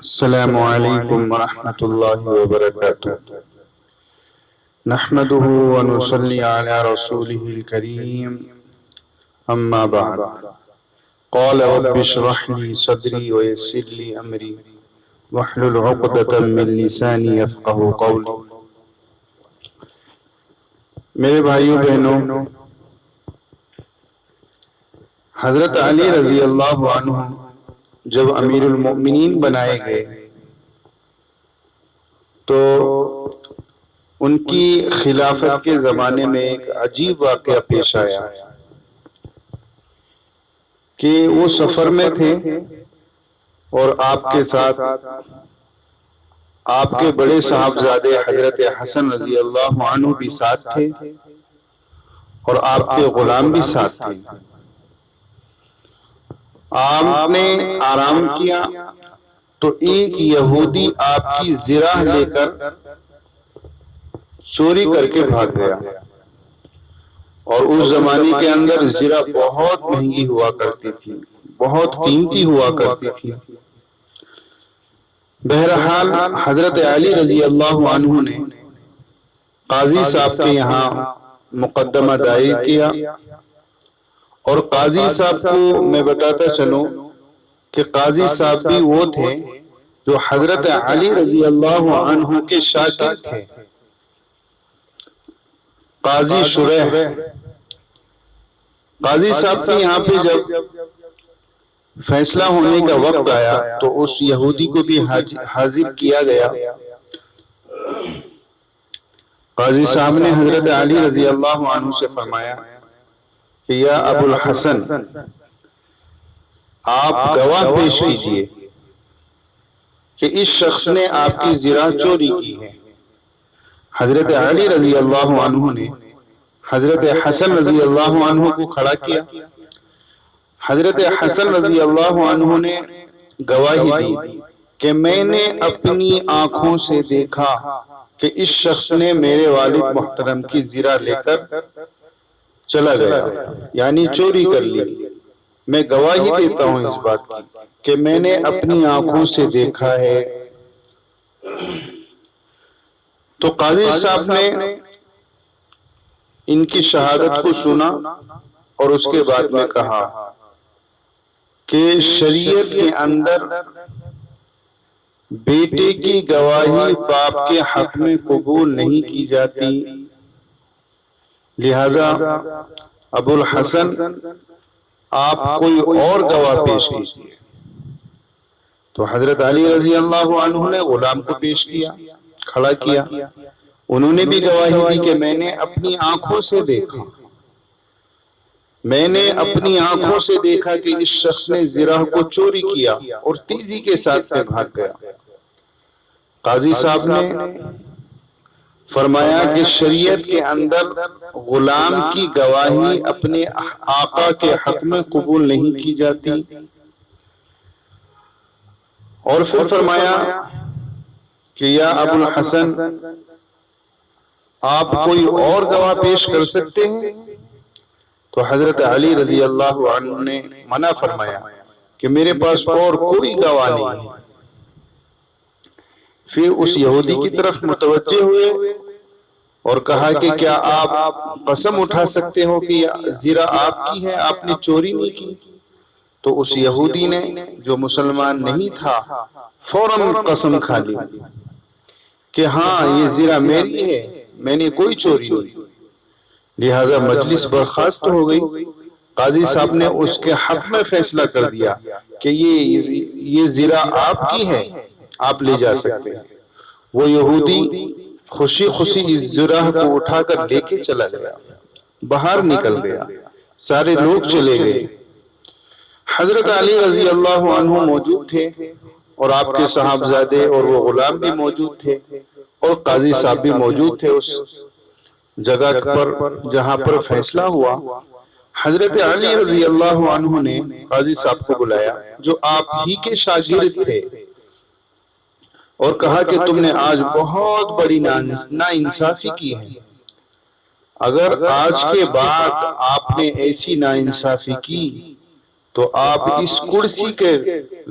السلام علیکم ورحمۃ اللہ وبرکاتہ نحمده ونصلي على رسوله الكريم اما بعد قال رب اشرح لي صدري ويسر لي امري واحلل عقدة من لساني يفقهوا قولي۔ میرے بھائیوں بہنوں، حضرت علی رضی اللہ عنہ جب امیر المؤمنین بنائے گئے تو ان کی خلافت کے زمانے میں ایک عجیب واقعہ پیش آیا کہ وہ سفر میں تھے اور آپ کے ساتھ آپ کے بڑے صاحبزادے حضرت حسن رضی اللہ عنہ بھی ساتھ تھے اور آپ کے غلام بھی ساتھ تھے۔ آپ نے آرام کیا تو ایک یہودی آپ کی زرہ لے کر چوری کر کے بھاگ گیا، اور اس زمانے کے اندر زرہ بہت مہنگی ہوا کرتی تھی، بہت قیمتی ہوا کرتی تھی۔ بہرحال حضرت علی رضی اللہ عنہ نے قاضی صاحب کے یہاں مقدمہ دائر کیا، اور قاضی صاحب کو میں بتاتا چلوں کہ قاضی صاحب بھی وہ تھے جو حضرت علی رضی اللہ عنہ کے شاگرد تھے۔ قاضی شریح، قاضی صاحب کے یہاں پہ جب فیصلہ ہونے کا وقت آیا تو اس یہودی کو بھی حاضر کیا گیا۔ قاضی صاحب نے حضرت علی رضی اللہ عنہ سے فرمایا کہ یا ابو الحسن، آپ گواہ پیش کیجئے کہ اس شخص نے آپ کی زرہ چوری کی ہے۔ حضرت علی رضی اللہ عنہ نے حضرت حسن رضی اللہ عنہ کو کھڑا کیا۔ حضرت حسن رضی اللہ عنہ نے گواہی دی کہ میں نے اپنی آنکھوں سے دیکھا کہ اس شخص نے میرے والد محترم کی زرہ لے کر چلا گیا، یعنی چوری کر لی۔ میں گواہی دیتا ہوں اس بات کی کہ میں نے اپنی آنکھوں سے دیکھا ہے۔ تو قاضی صاحب نے ان کی شہادت کو سنا اور اس کے بعد میں کہا کہ شریعت کے اندر بیٹے کی گواہی باپ کے حق میں قبول نہیں کی جاتی، لہذا ابو الحسن آپ کوئی اور گواہ پیش کیجیے۔ تو حضرت علی رضی اللہ عنہ نے غلام کو پیش کیا، کھڑا کیا۔ انہوں نے بھی گواہی دی کہ میں نے اپنی آنکھوں سے دیکھا، میں نے اپنی آنکھوں سے دیکھا کہ اس شخص نے زرہ کو چوری کیا اور تیزی کے ساتھ میں بھاگ گیا۔ قاضی صاحب نے فرمایا کہ شریعت کے اندر غلام کی گواہی اپنے آقا کے حق میں قبول نہیں کی جاتی، اور پھر فرمایا کہ یا ابو الحسن، آپ کوئی اور گواہ پیش کر سکتے ہیں؟ تو حضرت علی رضی اللہ عنہ نے منع فرمایا کہ میرے پاس اور کوئی گواہ نہیں۔ پھر اس یہودی کی طرف متوجہ ہوئے اور کہا کہ کیا آپ قسم اٹھا سکتے ہو کہ زرہ آپ کی ہے، آپ نے چوری نہیں کی؟ تو اس یہودی نے جو مسلمان نہیں تھا فوراً قسم کھا لی کہ ہاں یہ زرہ میری ہے، میں نے کوئی چوری نہیں۔ لہذا مجلس برخاست ہو گئی۔ قاضی صاحب نے اس کے حق میں فیصلہ کر دیا کہ یہ زرہ آپ کی ہے، آپ لے جا سکتے ہیں۔ وہ یہودی خوشی خوشی اس زرہ کو اٹھا کر لے کے چلا گیا، باہر نکل گیا، سارے لوگ چلے گئے۔ حضرت علی رضی اللہ عنہ موجود تھے اور آپ کے صاحبزادے اور وہ غلام بھی موجود تھے، اور قاضی صاحب بھی موجود تھے اس جگہ پر جہاں پر فیصلہ ہوا۔ حضرت علی رضی اللہ عنہ نے قاضی صاحب کو بلایا جو آپ ہی کے شاگرد تھے، اور کہا کہ تم نے آج بہت بڑی ناانصافی کی ہے۔ اگر آج کے بعد آپ نے ایسی ناانصافی کی تو آپ اس کرسی کے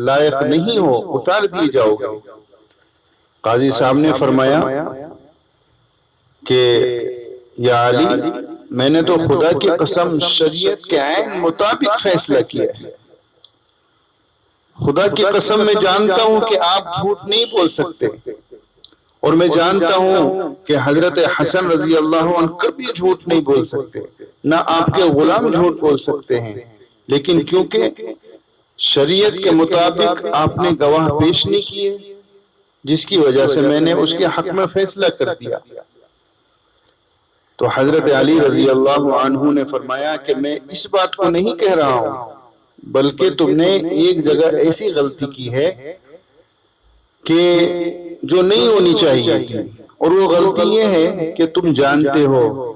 لائق نہیں ہو، اتار دیے جاؤ گے۔ قاضی صاحب نے فرمایا کہ یا علی، میں نے تو خدا کی قسم شریعت کے عین مطابق فیصلہ کیا ہے، خدا کی قسم میں جانتا ہوں کہ آپ جھوٹ نہیں بول سکتے، اور میں جانتا ہوں کہ حضرت حسن رضی اللہ عنہ کبھی جھوٹ نہیں بول سکتے، نہ آپ کے غلام جھوٹ بول سکتے ہیں، لیکن کیونکہ شریعت کے مطابق آپ نے گواہ پیش نہیں کیے، جس کی وجہ سے میں نے اس کے حق میں فیصلہ کر دیا۔ تو حضرت علی رضی اللہ عنہ نے فرمایا کہ میں اس بات کو نہیں کہہ رہا ہوں، بلکہ تم نے ایک جگہ ایسی غلطی کی ہے کہ جو نہیں ہونی چاہیے تھی، اور وہ غلطی یہ ہے کہ تم جانتے ہو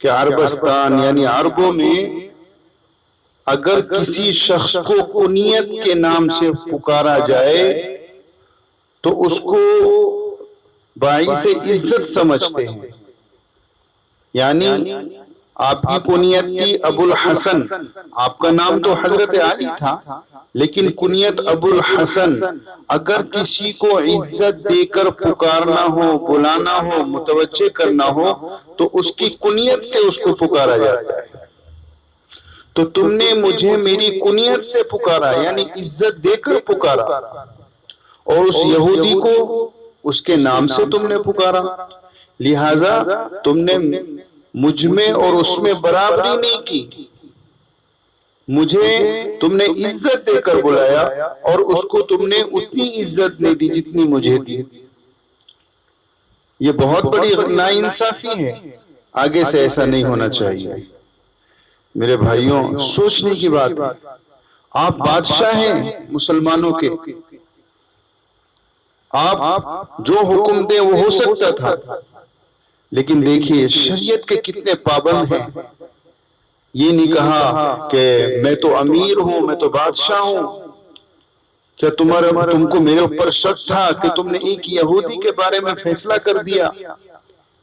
کہ عربستان یعنی عربوں میں اگر کسی شخص کو کنیت کے نام سے پکارا جائے تو اس کو باعث عزت سمجھتے ہیں، یعنی آپ کی کنیت تھی ابو الحسن، آپ کا نام تو حضرت علی تھا، لیکن کنیت ابو الحسن، اگر کسی کو عزت دے کر پکارنا ہو، بلانا ہو، متوجہ کرنا ہو تو اس کی کنیت سے اس کو پکارا جاتا ہے۔ تو تم نے مجھے میری کنیت سے پکارا، یعنی عزت دے کر پکارا، اور اس یہودی کو اس کے نام سے تم نے پکارا، لہذا تم نے مجھ میں اور اس میں برابری نہیں کی، مجھے تم نے عزت دے کر بلایا اور اس کو تم نے اتنی عزت نہیں دی جتنی مجھے دی۔ یہ بہت بڑی ناانصافی ہے، آگے سے ایسا نہیں ہونا چاہیے۔ میرے بھائیوں، سوچنے کی بات ہے، آپ بادشاہ ہیں مسلمانوں کے، آپ جو حکم دیں وہ ہو سکتا تھا، لیکن دیکھیے شریعت کے کتنے پابند ہیں۔ یہ نہیں کہا کہ میں تو امیر ہوں، میں تو بادشاہ ہوں، کیا تم کو میرے اوپر شک تھا کہ تم نے ایک یہودی کے بارے میں فیصلہ کر دیا؟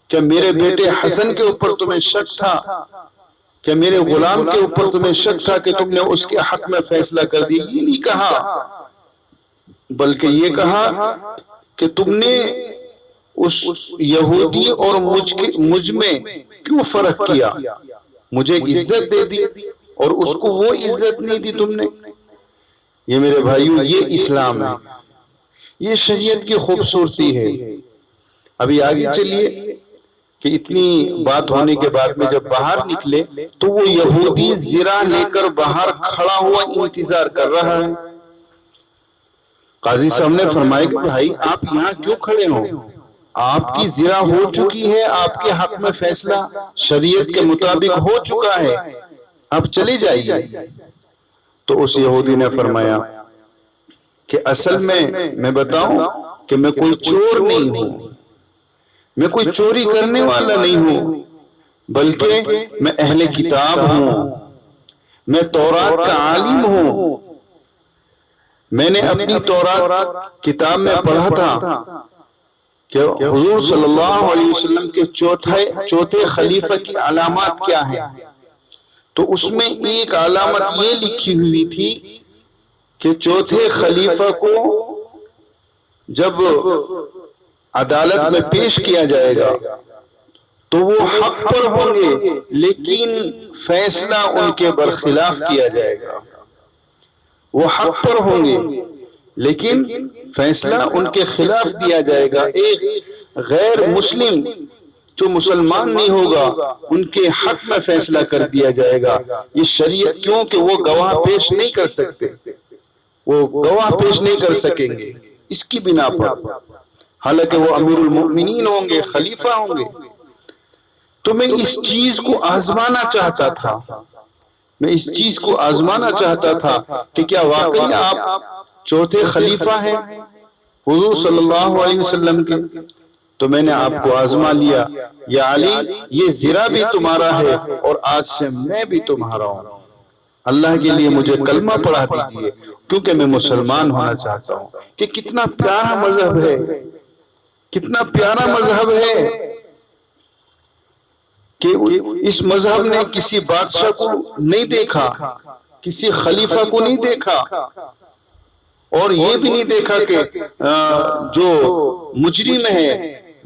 کیا میرے بیٹے حسن کے اوپر تمہیں شک تھا؟ کیا میرے غلام کے اوپر تمہیں شک تھا کہ تم نے اس کے حق میں فیصلہ کر دیا؟ یہ نہیں کہا، بلکہ یہ کہا کہ تم نے اس یہودی اور مجھ میں کیوں فرق کیا؟ مجھے عزت دے دی اور اس کو وہ عزت نہیں دی تم نے۔ یہ میرے بھائیوں، یہ اسلام ہے، یہ شریعت کی خوبصورتی ہے۔ ابھی آگے چلیے کہ اتنی بات ہونے کے بعد میں جب باہر نکلے تو وہ یہودی زرہ لے کر باہر کھڑا ہوا انتظار کر رہا ہے۔ قاضی صاحب نے فرمایا کہ بھائی آپ یہاں کیوں کھڑے ہو؟ آپ کی زرہ ہو چکی ہے، آپ کے حق میں فیصلہ شریعت کے مطابق ہو چکا ہے، آپ چلے جائیے۔ تو اس یہودی نے فرمایا کہ اصل میں بتاؤں کہ میں کوئی چور نہیں ہوں، میں کوئی چوری کرنے والا نہیں ہوں، بلکہ میں اہل کتاب ہوں، میں تورات کا عالم ہوں۔ میں نے اپنی تورات کتاب میں پڑھا تھا کہ حضور صلی اللہ علیہ وسلم کے چوتھے خلیفہ کی علامات کیا ہیں، تو اس میں ایک علامت یہ لکھی ہوئی تھی کہ چوتھے خلیفہ کو جب عدالت میں پیش کیا جائے گا تو وہ حق پر ہوں گے، لیکن فیصلہ ان کے برخلاف کیا جائے گا۔ وہ حق پر ہوں گے لیکن فیصلہ ان کے خلاف دیا جائے گا۔ ایک غیر مسلم جو مسلمان نہیں ہوگا ان کے حق میں فیصلہ کر دیا جائے گا۔ یہ شریعت، کیونکہ وہ گواہ پیش نہیں کر سکتے، وہ گواہ پیش نہیں کر سکیں گے اس کی بنا پر، حالانکہ وہ امیر المؤمنین ہوں گے، خلیفہ ہوں گے۔ تو میں اس چیز کو آزمانا چاہتا تھا، میں اس چیز کو آزمانا چاہتا تھا کہ کیا واقعی آپ چوتھے خلیفہ ہیں حضور صلی اللہ علیہ وسلم کے؟ تو میں نے آپ کو آزما لیا، یا علی یہ زرہ بھی تمہارا ہے اور آج سے میں بھی تمہارا ہوں، اللہ کے لیے مجھے کلمہ پڑھا دیجئے کیونکہ میں مسلمان ہونا چاہتا ہوں۔ کہ کتنا پیارا مذہب ہے، کتنا پیارا مذہب ہے کہ اس مذہب نے کسی بادشاہ کو نہیں دیکھا کسی خلیفہ کو نہیں دیکھا، اور یہ بھی نہیں دیکھا کہ جو مجرم ہے،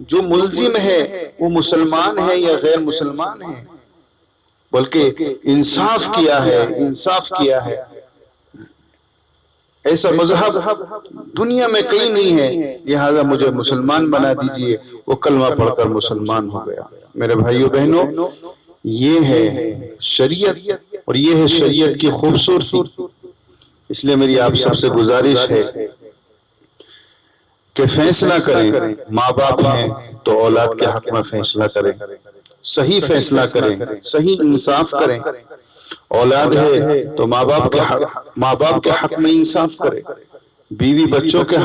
جو ملزم ہے، وہ مسلمان ہے یا غیر مسلمان ہے، بلکہ انصاف کیا ہے، انصاف کیا ہے۔ ایسا مذہب دنیا میں کہیں نہیں ہے، لہذا مجھے مسلمان بنا دیجئے۔ وہ کلمہ پڑھ کر مسلمان ہو گیا۔ میرے بھائیو بہنوں، یہ ہے شریعت، اور یہ ہے شریعت کی خوبصورتی۔ اس لیے میری آپ سب سے گزارش ہے کہ فیصلہ کریں، ماں باپ ہیں تو اولاد کے حق میں فیصلہ کریں، صحیح فیصلہ کریں، صحیح انصاف کریں۔ اولاد ہے تو ماں باپ کے حق میں انصاف کرے، بیوی بچوں کے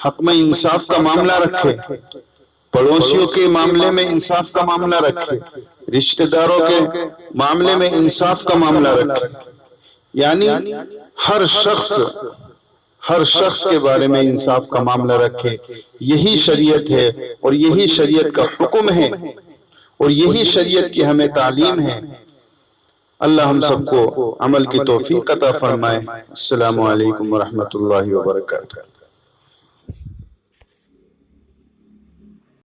حق میں انصاف کا معاملہ رکھے، پڑوسیوں کے معاملے میں انصاف کا معاملہ رکھے، رشتہ داروں کے معاملے میں انصاف کا معاملہ رکھے۔ یعنی ہر شخص کے بارے میں انصاف کا معاملہ رکھے۔ یہی شریعت ہے، اور یہی شریعت کا حکم ہے، اور یہی شریعت کی ہمیں تعلیم ہے۔ اللہ ہم سب کو عمل کی توفیق عطا فرمائے۔ السلام علیکم ورحمۃ اللہ وبرکاتہ۔